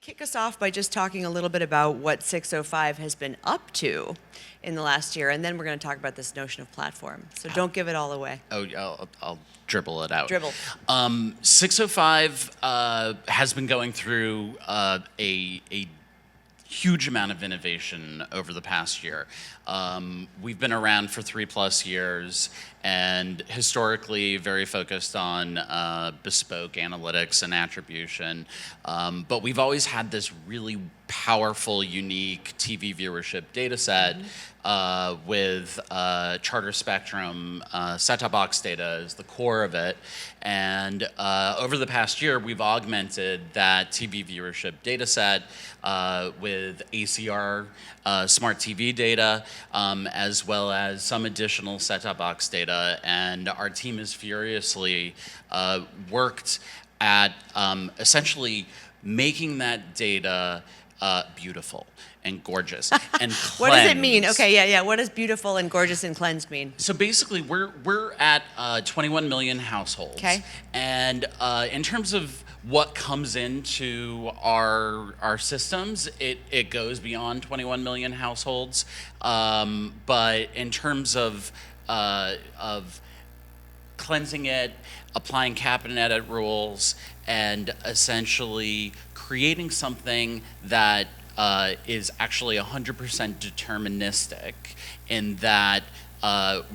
kick us off by just talking a little bit about what 605 has been up to in the last year, and then we're going to talk about this notion of platform. So don't give it all away. Oh, I'll dribble it out. Dribble. 605 has been going through a huge amount of innovation over the past year. We've been around for 3+ years and historically very focused on bespoke analytics and attribution. But we've always had this really powerful, unique TV viewership data set with Charter Spectrum set-top box data is the core of it. And over the past year, we've augmented that TV viewership data set with ACR smart TV data, as well as some additional set-top box data. And our team has furiously worked at essentially making that data beautiful and gorgeous and cleansed. What does it mean? Okay, yeah. What does beautiful and gorgeous and cleansed mean? So basically, we're at 21 million households. Okay. And in terms of what comes into our systems, it goes beyond 21 million households. But in terms of cleansing it, applying cap and edit rules, and essentially creating something that is actually 100% deterministic in that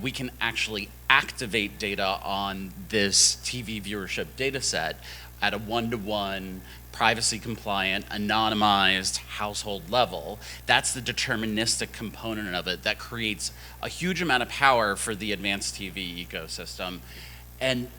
we can actually activate data on this TV viewership data set at a one-to-one, privacy-compliant, anonymized household level. That's the deterministic component of it that creates a huge amount of power for the advanced TV ecosystem. And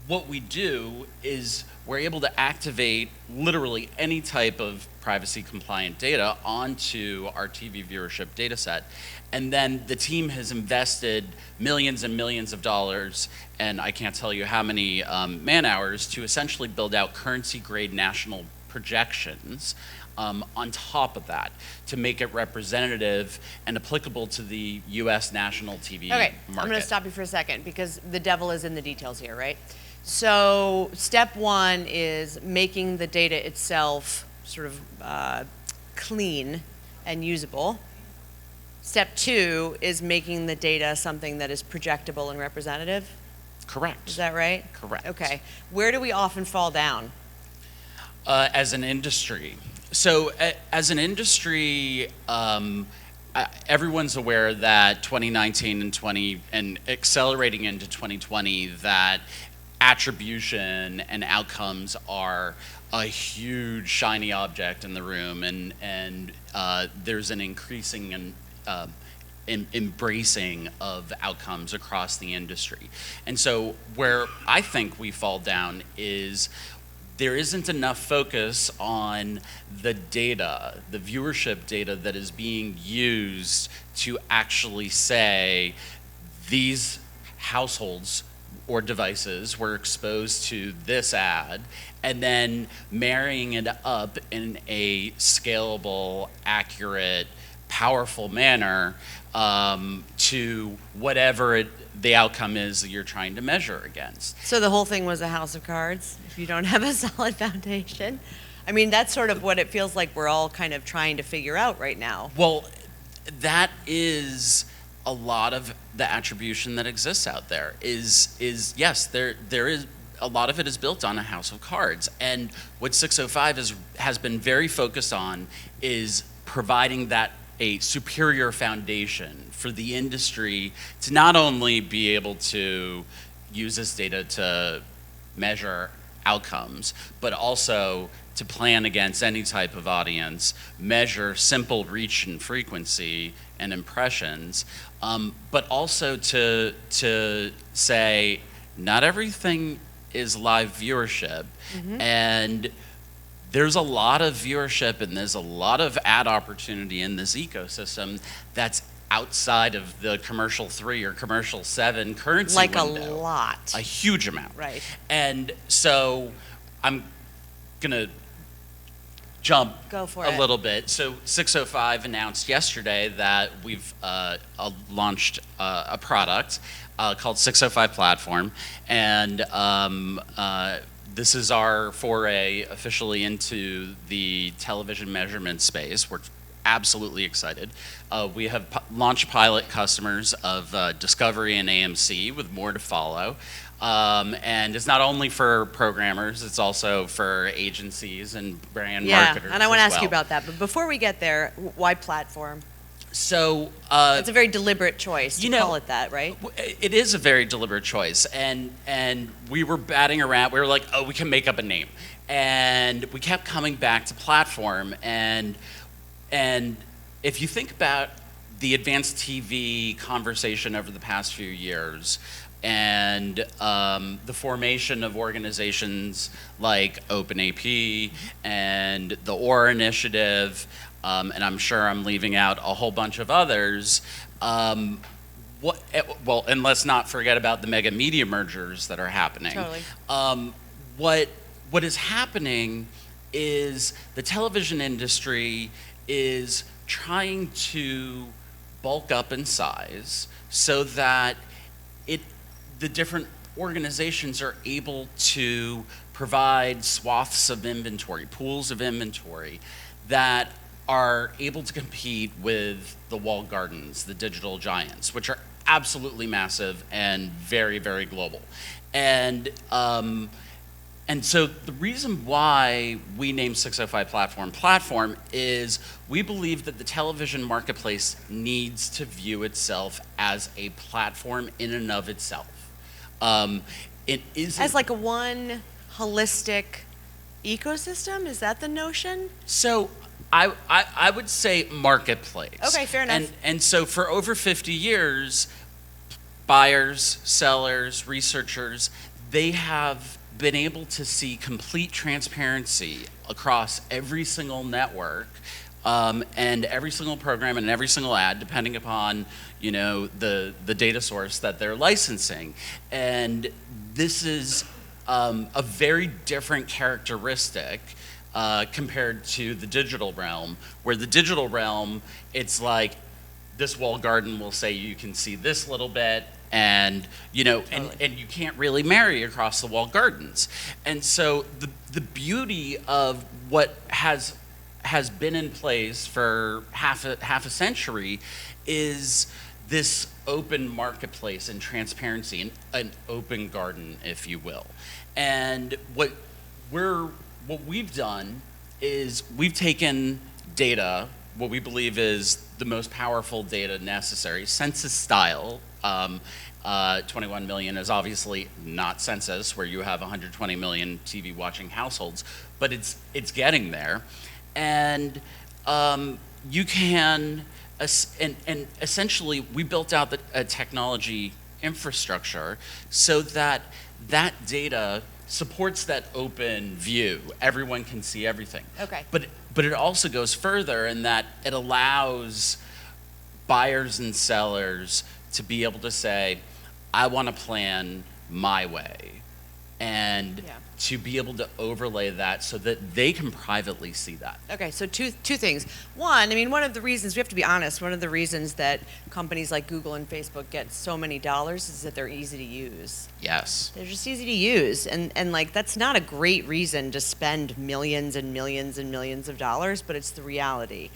what we do is we're able to activate literally any type of privacy-compliant data onto our TV viewership data set. And then the team has invested millions and millions of dollars, and I can't tell you how many man-hours, to essentially build out currency-grade national projections on top of that to make it representative and applicable to the U.S. national TV market. I'm going to stop you for a second because the devil is in the details here, right? So step one is making the data itself sort of clean and usable. Step two is making the data something that is projectable and representative. Correct. Is that right? Correct. Okay. Where do we often fall down? As an industry. So as an industry, everyone's aware that 2019 and accelerating into 2020, that attribution and outcomes are a huge shiny object in the room, and there's an increasing and embracing of outcomes across the industry. And so where I think we fall down is there isn't enough focus on the data, the viewership data that is being used to actually say these households or devices were exposed to this ad, and then marrying it up in a scalable, accurate, powerful manner to whatever the outcome is that you're trying to measure against. So the whole thing was a house of cards if you don't have a solid foundation? I mean, that's sort of what it feels like we're all kind of trying to figure out right now. Well, that is a lot of the attribution that exists out there is yes, there is a lot of it is built on a house of cards. And what 605 has been very focused on is providing that a superior foundation for the industry to not only be able to use this data to measure outcomes, but also to plan against any type of audience, measure simple reach and frequency and impressions, but also to say not everything is live viewership, and there's a lot of viewership and there's a lot of ad opportunity in this ecosystem that's outside of the commercial 3 or commercial 7 currency window. Like a lot. A huge amount. Right. And so I'm gonna jump a little bit. So 605 announced yesterday that we've launched a product called 605 Platform, and this is our foray officially into the television measurement space. We're absolutely excited. We have launched pilot customers of Discovery and AMC with more to follow. And it's not only for programmers, it's also for agencies and brand marketers. Yeah, and I want to ask you well. about that. But before we get there, why platform? So it's a very deliberate choice to call it that, right? It is a very deliberate choice, and we were batting around. We were like, oh, we can make up a name, and we kept coming back to platform. And if you think about the advanced TV conversation over the past few years, and the formation of organizations like OpenAP and the OR Initiative, and I'm sure I'm leaving out a whole bunch of others. And let's not forget about the mega media mergers that are happening. Totally. What is happening is the television industry is trying to bulk up in size so that the different organizations are able to provide swaths of inventory, pools of inventory that are able to compete with the walled gardens, the digital giants, which are absolutely massive and very, very global. And so the reason why we named 605 Platform is we believe that the television marketplace needs to view itself as a platform in and of itself. It isn't as like a one holistic ecosystem. Is that the notion? So I would say marketplace. Okay, fair enough. And so for over 50 years, buyers, sellers, researchers, they have been able to see complete transparency across every single network, and every single program and every single ad, depending upon the data source that they're licensing. And this is a very different characteristic compared to the digital realm, where the digital realm, it's like this walled garden will say you can see this little bit, and Totally. and you can't really marry across the walled gardens. And so the beauty of what has been in place for half a century is this open marketplace and transparency, an open garden, if you will. And what we've done is we've taken data, what we believe is the most powerful data necessary, census style. 21 million is obviously not census, where you have 120 million TV watching households, but it's getting there. And you can, and essentially we built out a technology infrastructure so that data supports that open view. Everyone can see everything. Okay. But it also goes further in that it allows buyers and sellers to be able to say, I want to plan my way, and to be able to overlay that so that they can privately see that. Okay, so two things. One, I mean, one of the reasons, we have to be honest, one of the reasons that companies like Google and Facebook get so many dollars is that they're easy to use. Yes. They're just easy to use. And like, that's not a great reason to spend millions and millions and millions of dollars, but it's the reality.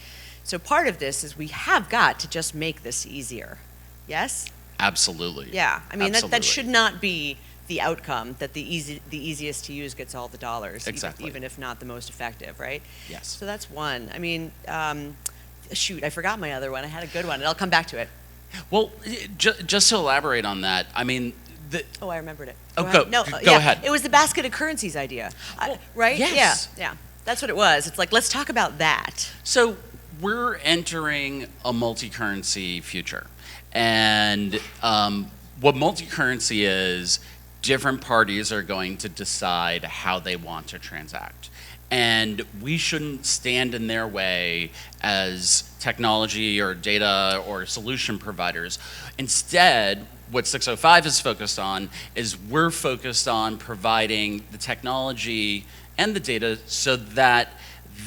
So part of this is we have got to just make this easier. Yes? Absolutely. Yeah, I mean, Absolutely. that should not be the outcome, that the easiest to use gets all the dollars. Exactly. Even if not the most effective, right? Yes. So that's one. I mean, shoot, I forgot my other one. I had a good one, and I'll come back to it. Well, just to elaborate on that, I mean, Oh, I remembered it. Go Yeah, ahead. It was the basket of currencies idea, right? Yes. Yeah, that's what it was. It's like, let's talk about that. So we're entering a multi-currency future. And what multi-currency is, different parties are going to decide how they want to transact. And we shouldn't stand in their way as technology or data or solution providers. Instead, what 605 is focused on is we're focused on providing the technology and the data so that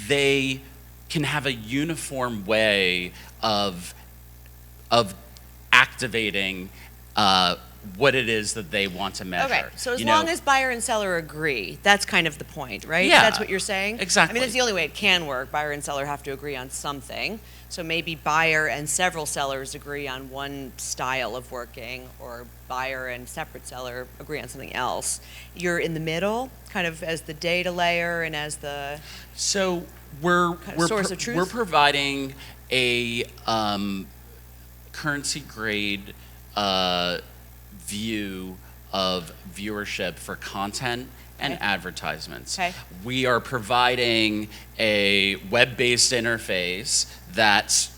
they can have a uniform way of activating what it is that they want to measure. Okay, so as long as buyer and seller agree, that's kind of the point, right? Yeah, That's what you're saying? exactly. I mean, that's the only way it can work. Buyer and seller have to agree on something. So maybe buyer and several sellers agree on one style of working, or buyer and separate seller agree on something else. You're in the middle, kind of as the data layer and as the So we're source of truth? we're providing a currency grade view of viewership for content and advertisements. Okay. We are providing a web-based interface that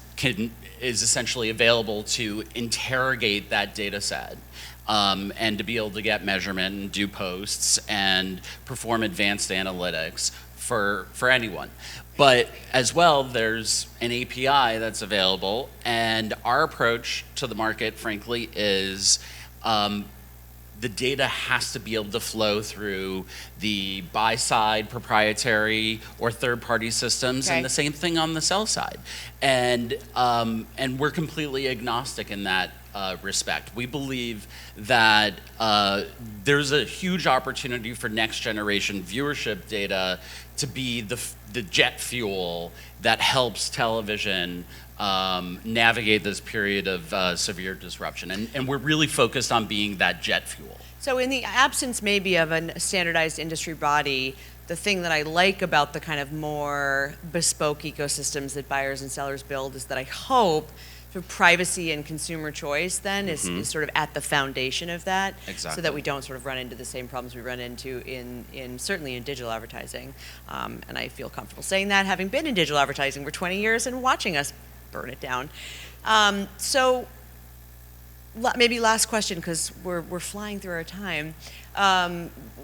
is essentially available to interrogate that data set. And to be able to get measurement and do posts and perform advanced analytics for anyone. But as well, there's an API that's available, and our approach to the market, frankly, is the data has to be able to flow through the buy-side proprietary or third-party systems, Okay. and the same thing on the sell side. And we're completely agnostic in that respect. We believe that there's a huge opportunity for next-generation viewership data to be the jet fuel that helps television navigate this period of severe disruption. And we're really focused on being that jet fuel. So in the absence maybe of a standardized industry body, the thing that I like about the kind of more bespoke ecosystems that buyers and sellers build is that I hope for privacy and consumer choice then is sort of at the foundation of that. Exactly. So that we don't sort of run into the same problems we run into in certainly in digital advertising. And I feel comfortable saying that, having been in digital advertising for 20 years and watching us burn it down. So maybe last question, because we're flying through our time.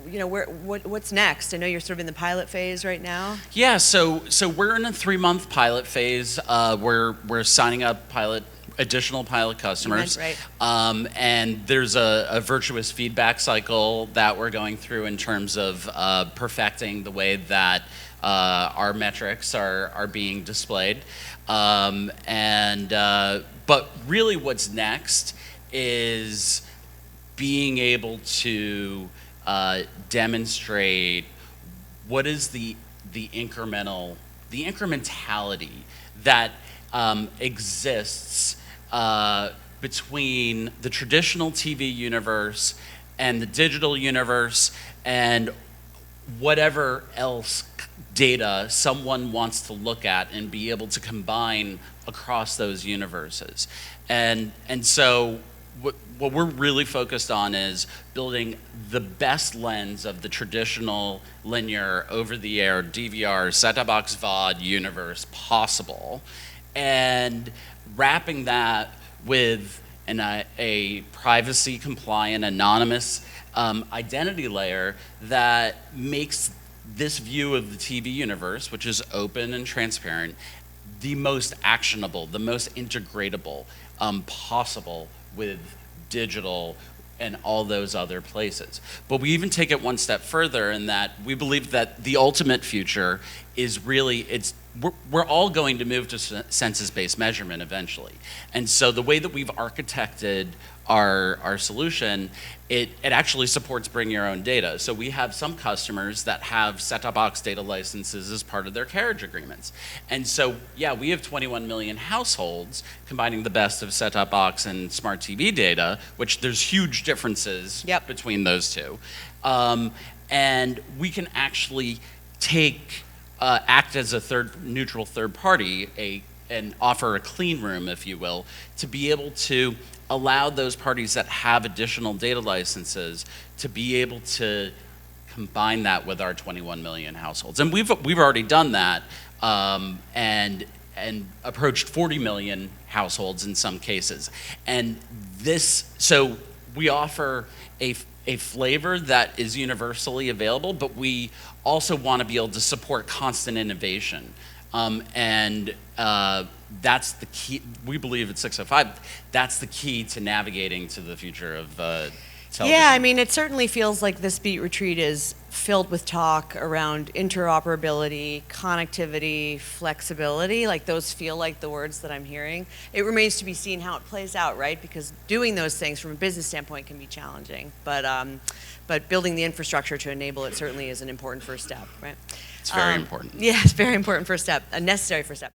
What's next? I know you're sort of in the pilot phase right now. Yeah, so we're in a 3-month pilot phase. We're signing up additional pilot customers. Right. And there's a virtuous feedback cycle that we're going through in terms of perfecting the way that our metrics are being displayed. But really what's next is being able to demonstrate what is the incrementality that exists between the traditional TV universe and the digital universe and whatever else data someone wants to look at and be able to combine across those universes. And so what we're really focused on is building the best lens of the traditional linear over-the-air DVR set-top box VOD universe possible, and wrapping that with a privacy-compliant, anonymous identity layer that makes this view of the TV universe, which is open and transparent, the most actionable, the most integratable possible with digital and all those other places. But we even take it one step further in that we believe that the ultimate future is really, we're all going to move to census-based measurement eventually. And so the way that we've architected our solution, it actually supports bring your own data. So we have some customers that have set-top box data licenses as part of their carriage agreements. And so, yeah, we have 21 million households combining the best of set-top box and smart TV data, which there's huge differences between those two. And we can actually act as a neutral third party, and offer a clean room, if you will, to be able to allow those parties that have additional data licenses to be able to combine that with our 21 million households. And we've already done that, and approached 40 million households in some cases. And so we offer a flavor that is universally available, but we also want to be able to support constant innovation. That's the key. We believe at 605, that's the key to navigating to the future of television. Yeah, I mean, it certainly feels like this beat retreat is filled with talk around interoperability, connectivity, flexibility. Like those feel like the words that I'm hearing. It remains to be seen how it plays out, right? Because doing those things from a business standpoint can be challenging. But building the infrastructure to enable it certainly is an important first step, right? It's very important. Yeah, it's a very important first step, a necessary first step.